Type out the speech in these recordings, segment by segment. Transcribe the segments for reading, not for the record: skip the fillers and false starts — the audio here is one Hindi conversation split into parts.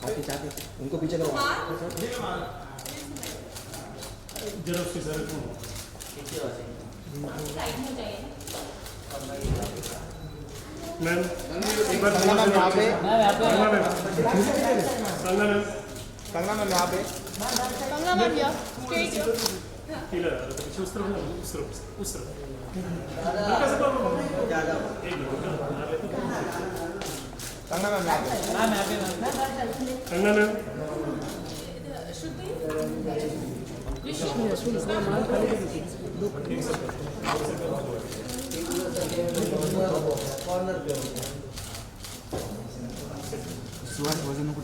उनको पीछे करो। जरा उसके सर को मैम एक बार कंगना मैम यहाँ पे, कंगना मैम कंगना मैम यहाँ पे, कंगना मैम या स्ट्रेट या किला उस तरफ हल्का सा प्रॉब्लम एक मिनट कंगना मैम यहाँ पे, कंगना मैम कॉर्नर पे सुहास वजन को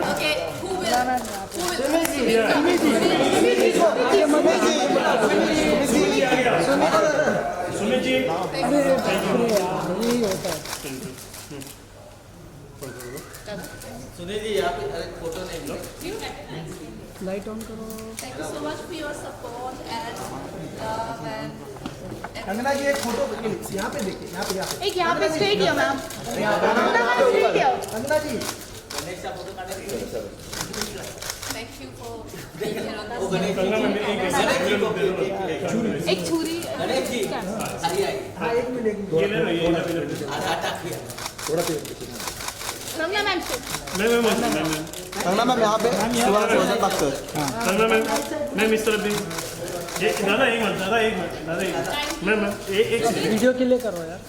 Okay, who will? Sumit ji Sunil ji यहाँ पे अरे फोटो नहीं लो Light on करो. Thank you so much for your support and love and Kangana जी एक फोटो यहाँ पे देखिए, यहाँ पे एक यहाँ पे स्ट्रेट या मैम. कंगना मैम स्ट्रेट या. कंगना जी गणेश का फोटो काटे thank you for being here on वो this. गणेश कंगना मैम एक छुरी. गणेश जी आई आई हाँ एक मिनट ये ले लो ये आटा किया थोड़ा पे Kangana ma'am straight. Ma'am Kangana ma'am यहाँ पे सुहास वजन बख्तर कंगना मैम इस तरफ भी ये दादा एक मिनट मैम एक वीडियो के लिए करो यार.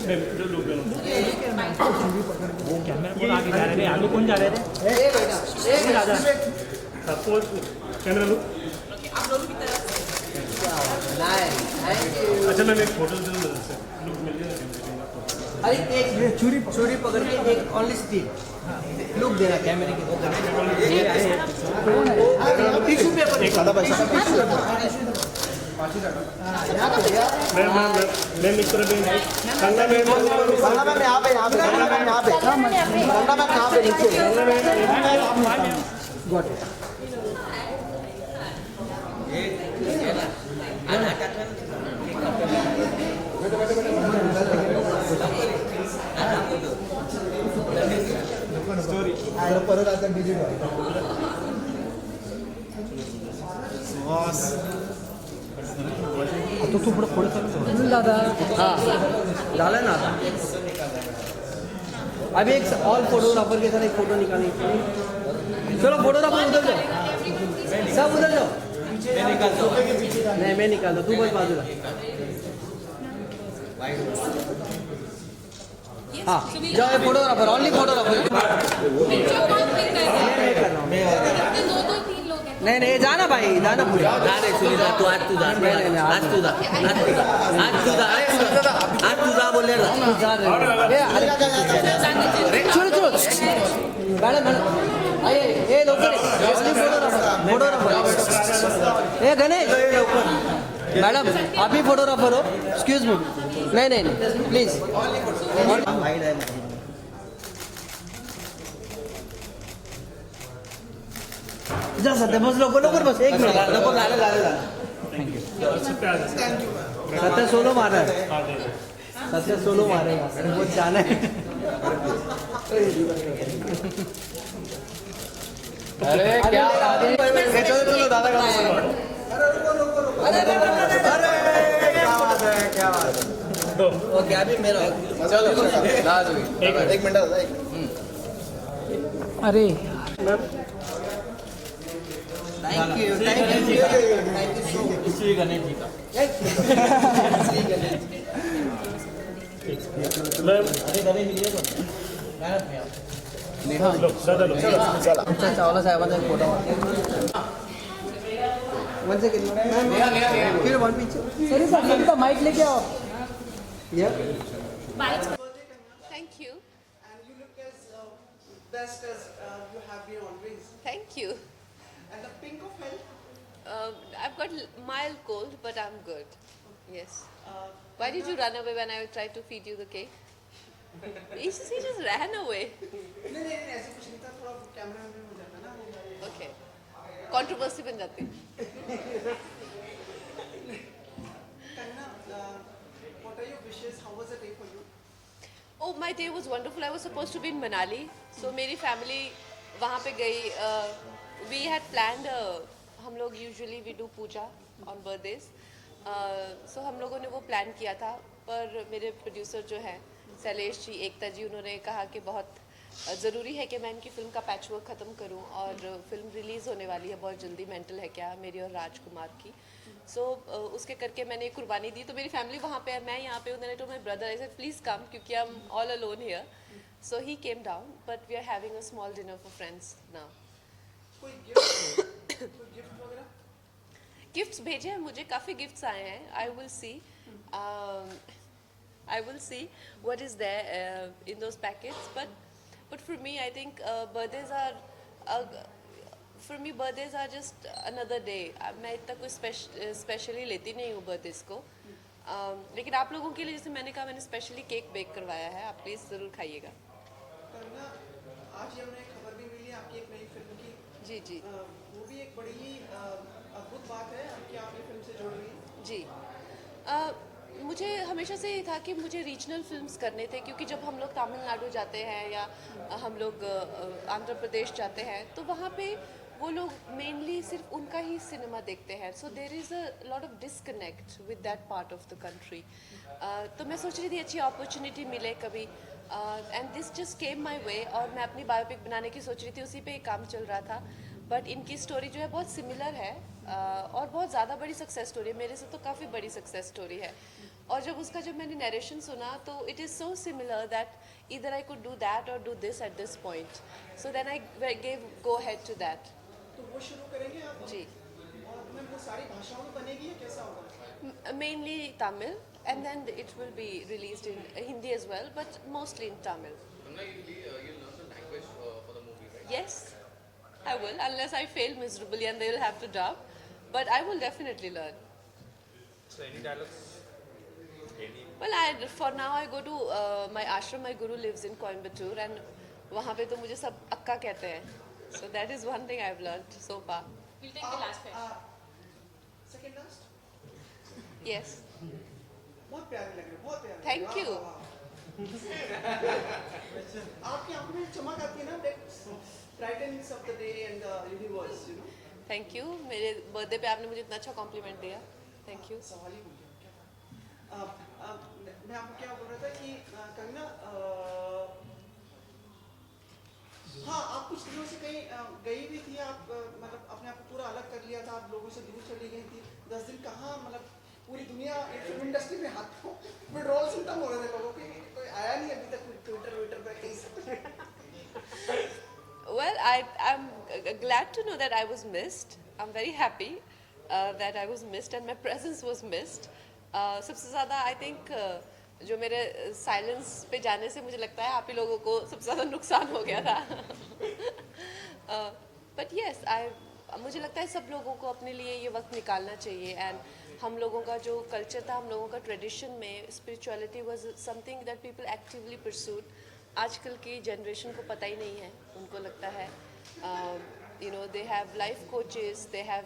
मैम लोग वो कैमरा को आगे जा रहे थे. आगे कौन जा रहे थे? सपोज कैमरा लो अच्छा मैम एक फोटो दे दो लुक मिल गया अरे एक छुरी पकड़ के एक ओनली स्टिक लुक देना कैमरे के टिश्यू पेपर एक आधा पैसा मैम इस तरफ भी कंगना मैम कंगना मैम यहाँ पे कंगना मैम यहाँ पे कंगना मैम यहाँ पे नीचे गॉट इट स्टोरी आलो परत आता डिजिटल सुहास तो तू पुढे पुढे चालू दादा. हाँ डाला ना अभी एक ऑल फोटोग्राफर के साथ एक फोटो निकालनी चलो फोटोग्राफर उधर जाओ सब उधर जाओ नहीं मैं निकाल दो तू बस बाजूला हाँ जाओ फोटोग्राफर ओनली फोटोग्राफर Picture कौन click करेगा? दो दो तीन लोग हैं. नहीं नहीं जाना भाई जाना पूरा जा रे सुनीता तू आज तू जा आज तू जा बोले ना छोड़ो छोड़ो मैडम अरे ये लोग फोटोग्राफर ए गणेश मैडम आप ही फोटोग्राफर हो एक्सक्यूज मी नहीं नहीं प्लीज जा सकते बस लोगों बस एक मिनट सत्य सोलो मारा है सत्य सोलो मारेगा वो जाना है अरे क्या चलो चलो दादा का क्या बात है ओके अभी मेरा चलो एक मिनट दादा अरे thank you so much Shri Ganesh ji का मैम अरे गणेश जी को लो दादा लो आमच्या चावला साहेबांचा एक फोटो वन सेकंड फिर वन पिक्चर सर सर का माइक लेके आओ. Thank you. And you look as best as as you have been always. Thank you. And the pink of health. I've got mild cold, but I'm good. Yes. Uh, Why did you run away when I tried to feed you the cake? He just ran away. नहीं नहीं नहीं ऐसे कुछ नहीं था थोड़ा कैमरा में हो जाता ना वो। Okay. Controversy बन जाती है. Kanna, what are your wishes? How was the day for you? Oh, my day was wonderful. I was supposed to be in Manali, so मेरी family वहाँ पे गई. We had planned. हम लोग usually we do Puja on birthdays. So हम लोगों ने वो प्लान किया था, पर मेरे प्रोड्यूसर जो हैं शैलेश जी, एकता जी, उन्होंने कहा कि बहुत ज़रूरी है कि मैं इनकी फ़िल्म का पैचवर्क ख़त्म करूं, और फिल्म रिलीज़ होने वाली है बहुत जल्दी, मेंटल है क्या, मेरी और राजकुमार की. सो उसके करके मैंने कुर्बानी दी. तो मेरी फैमिली वहाँ पे है, मैं यहाँ पे हूँ. Then I told my brother, I said please come, क्योंकि I am all alone here. So he came down, but we are having a small dinner for friends now. कोई गिफ्ट वगैरह? गिफ्ट्स भेजे हैं मुझे, काफ़ी गिफ्ट्स आए हैं. I will see what is there in those packets. But for me, I think birthdays are just another day. मैं इतना कोई स्पेशली लेती नहीं हूँ birthdays को. लेकिन आप लोगों के लिए, जैसे मैंने कहा, मैंने स्पेशली केक बेक करवाया है. आप प्लीज़ ज़रूर खाइएगा. करना, आज ही हमें खबर भी मिली आपकी एक नई फिल्म की. जी जी वो भी एक बड़ी ही अद्भुत बात है कि आप ये फिल्म से जुड़ रही हैं. जी. मुझे हमेशा से ये था कि मुझे रीजनल फिल्म्स करने थे, क्योंकि जब हम लोग तमिलनाडु जाते हैं या हम लोग आंध्र प्रदेश जाते हैं, तो वहाँ पे वो लोग मेनली सिर्फ उनका ही सिनेमा देखते हैं. So there is a lot of disconnect with that part of the country. तो मैं सोच रही थी अच्छी अपॉर्चुनिटी मिले कभी, and this just came my way. और मैं अपनी बायोपिक बनाने की सोच रही थी, उसी पे काम चल रहा था. बट इनकी स्टोरी जो है बहुत सिमिलर है, और बहुत ज़्यादा बड़ी सक्सेस स्टोरी है. मेरे से तो काफ़ी बड़ी सक्सेस स्टोरी है. और जब मैंने नरेशन सुना, तो it is so similar that either I could do that or do this at this point. So then I gave go ahead to that. तो वो शुरू करेंगे आप? जी. और मैम वो सारी भाषाओं में बनेगी या कैसा होगा? Mainly Tamil, and then it will be released in Hindi as well, but mostly in Tamil. You'll learn the language for the movie, right? Yes, I will, unless I fail miserably and they will have to dub. But I will definitely learn. So any dialogues? Well, for now I go to my ashram. My guru lives in Coimbatore, and वहाँ पे तो मुझे सब अक्का कहते हैं. So that is one thing I've learned so far. We'll take the last question. Second last. Yes. बहुत प्यारे लग रहे हैं, बहुत प्यारे. Thank वाह, you. वाह, वाह. आपकी आंखों में चमक आती है ना, brightens of the day and the universe, you know. Thank you. मेरे बर्थडे पे आपने मुझे इतना अच्छा कॉम्प्लीमेंट दिया. Thank you. सवाल ही भूल गया क्या था. मैं आपको क्या बोल रहा था कि कंगना, हाँ, आप कुछ दिनों से कहीं गई भी थी. आप मतलब अपने आप को पूरा अलग कर लिया था, आप लोगों से दूर चली गई थी. 10 दिन कहाँ, मतलब पूरी दुनिया फिल्म इंडस्ट्री में हाथ को विड्रॉल सिम्टम हो रहे थे लोगों के. कोई आया नहीं अभी तक ट्विटर पे कहीं से. Well, I'm glad to know that I was missed. I'm very happy that I was missed and my presence was missed. सबसे ज़्यादा I think जो मेरे साइलेंस पे जाने से मुझे लगता है आप ही लोगों को सबसे ज़्यादा नुकसान हो गया था. But yes, मुझे लगता है सब लोगों को अपने लिए ये वक्त निकालना चाहिए. एंड हम लोगों का जो कल्चर था, हम लोगों का ट्रेडिशन में spirituality was something that people actively pursued. आजकल की जनरेशन को पता ही नहीं है. उनको लगता है they have life coaches, they have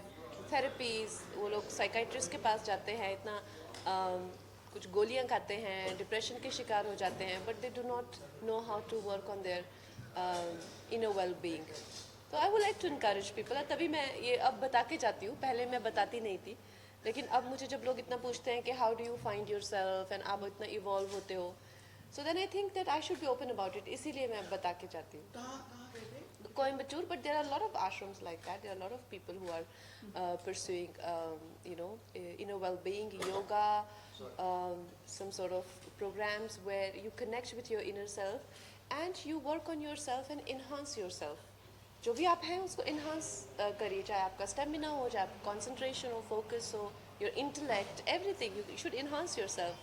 therapies. वो लोग साइकाइट्रिस्ट के पास जाते हैं, इतना कुछ गोलियां खाते हैं, डिप्रेशन के शिकार हो जाते हैं, but they do not know how to work on their inner well being. तो I would like to encourage people. तभी मैं ये अब बता के जाती हूँ, पहले मैं बताती नहीं थी. लेकिन अब मुझे जब लोग इतना पूछते हैं कि how do you find yourself and आप इतना इवॉल्व होते हो, so then I think that I should be open about it. इसीलिए मैं बताके के जाती हूँ. कहाँ गए थे? Coimbatore, but there are a lot of ashrams like that. There are a lot of people who are pursuing, inner well-being, yoga, some sort of programs where you connect with your inner self and you work on yourself and enhance yourself. जो भी आप हैं उसको enhance करिए, चाहे आपका stamina हो, चाहे आपका concentration हो, focus हो, your intellect, everything. You should enhance yourself.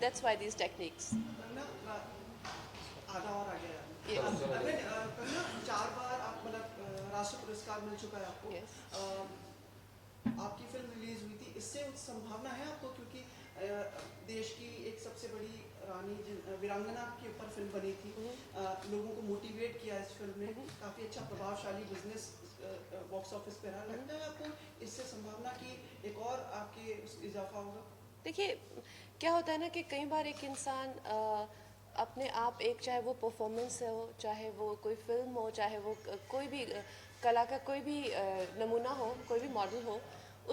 That's why these techniques. आधा और आ गया. Yes. कंगना 4 बार आप मतलब राष्ट्रीय पुरस्कार मिल चुका है आपको। Yes. आपकी फिल्म रिलीज हुई थी, इससे संभावना है आपको, क्योंकि देश की एक सबसे बड़ी रानी वीरांगना के ऊपर फिल्म बनी थी, लोगों को मोटिवेट किया इस फिल्म ने, काफ़ी अच्छा प्रभावशाली बिजनेस बॉक्स ऑफिस पे रहा, लगता है आपको इससे संभावना कि एक और आपके इजाफा होगा? देखिए क्या होता है ना कि कई बार एक इंसान अपने आप एक, चाहे वो परफॉर्मेंस हो, चाहे वो कोई फिल्म हो, चाहे वो कोई भी कला का कोई भी नमूना हो, कोई भी मॉडल हो,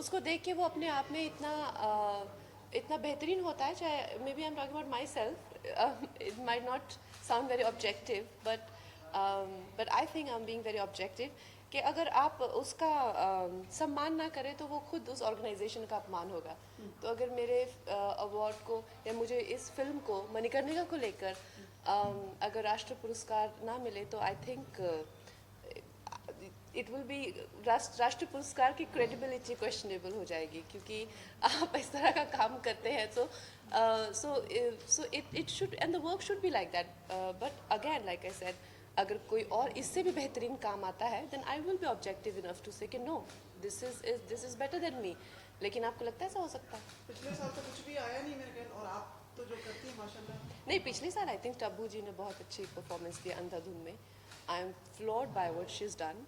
उसको देख के वो अपने आप में इतना बेहतरीन होता है, चाहे maybe I am talking about myself, it might not sound very objective but I think I am being very objective, कि अगर आप उसका सम्मान ना करें तो वो खुद उस ऑर्गेनाइजेशन का अपमान होगा। तो अगर मेरे अवार्ड को या मुझे इस फिल्म को मणिकर्णिका को लेकर अगर राष्ट्रीय पुरस्कार ना मिले तो I think it will B राष्ट्रीय पुरस्कार की क्रेडिबिलिटी क्वेश्चनेबल हो जाएगी, क्योंकि आप इस तरह का काम करते हैं। So it should and the work should be like that, but again like I said, अगर कोई और इससे भी बेहतरीन काम आता है then I will be objective enough to say कि no this is better than me. लेकिन आपको लगता है ऐसा हो सकता है? पिछले साल तो कुछ भी आया नहीं मेरे ख्याल, और आप तो जो करती हैं माशाल्लाह। नहीं, पिछले साल आई थिंक टब्बू जी ने बहुत अच्छी परफॉर्मेंस दी अंधाधुन में। I am floored by what she is done.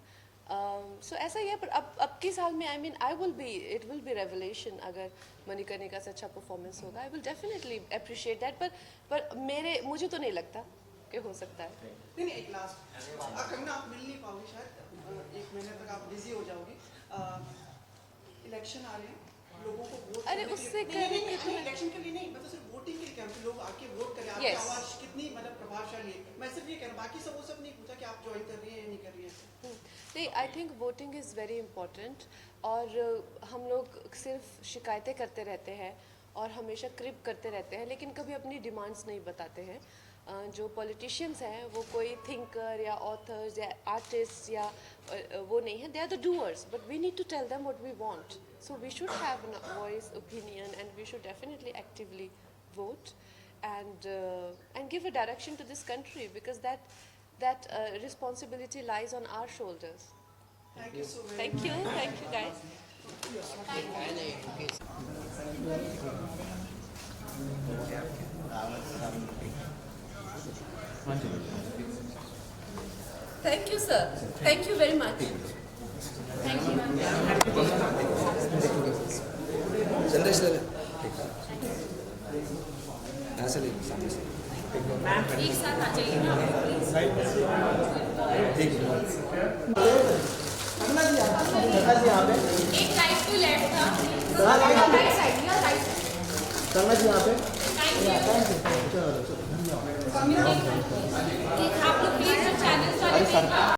So ऐसा ही है, पर अब की साल में I mean it will be revelation अगर मणिकर्णिका से अच्छा परफॉर्मेंस होगा। I will definitely appreciate that, पर मुझे तो नहीं लगता कि हो सकता है। नहीं, एक लास्ट कंगना, आप मिल नहीं पाओगे शायद, 1 महीने तक आप बिजी हो जाओगे। इलेक्शन आ रहे हैं, लोगों को वोट, अरे उससे इलेक्शन के लिए नहीं, मतलब सिर्फ वोटिंग के लिए, क्या लोग आके वोट करें, आपकी आवाज कितनी मतलब प्रभावशाली है, मैं सिर्फ ये कह रहा हूँ, बाकी सब वो सब नहीं पूछा कि आप ज्वाइन कर रही हैं या नहीं कर रही हैं। नहीं, I think voting is very important, और हम लोग सिर्फ शिकायतें करते रहते हैं और हमेशा क्रिप करते रहते हैं, लेकिन कभी अपनी डिमांड्स नहीं बताते हैं। जो पॉलिटिशियंस हैं वो कोई थिंकर या ऑथर्स या आर्टिस्ट या वो नहीं है, they are the doers, but we need to tell them what we want. So we should have an voice, opinion, and we should definitely actively vote and give a direction to this country, because that responsibility lies on our shoulders. Thank you so much. Thank you guys. Thank you, sir. Thank you very much. Thank you, ma'am. संदेश ले ऐसे ले सामने से एक साथ आ जाइए ना प्लीज। एक राइट टू लेफ्ट था, राइट साइड या राइट जी यहाँ पे आप लोग प्लीज चैनल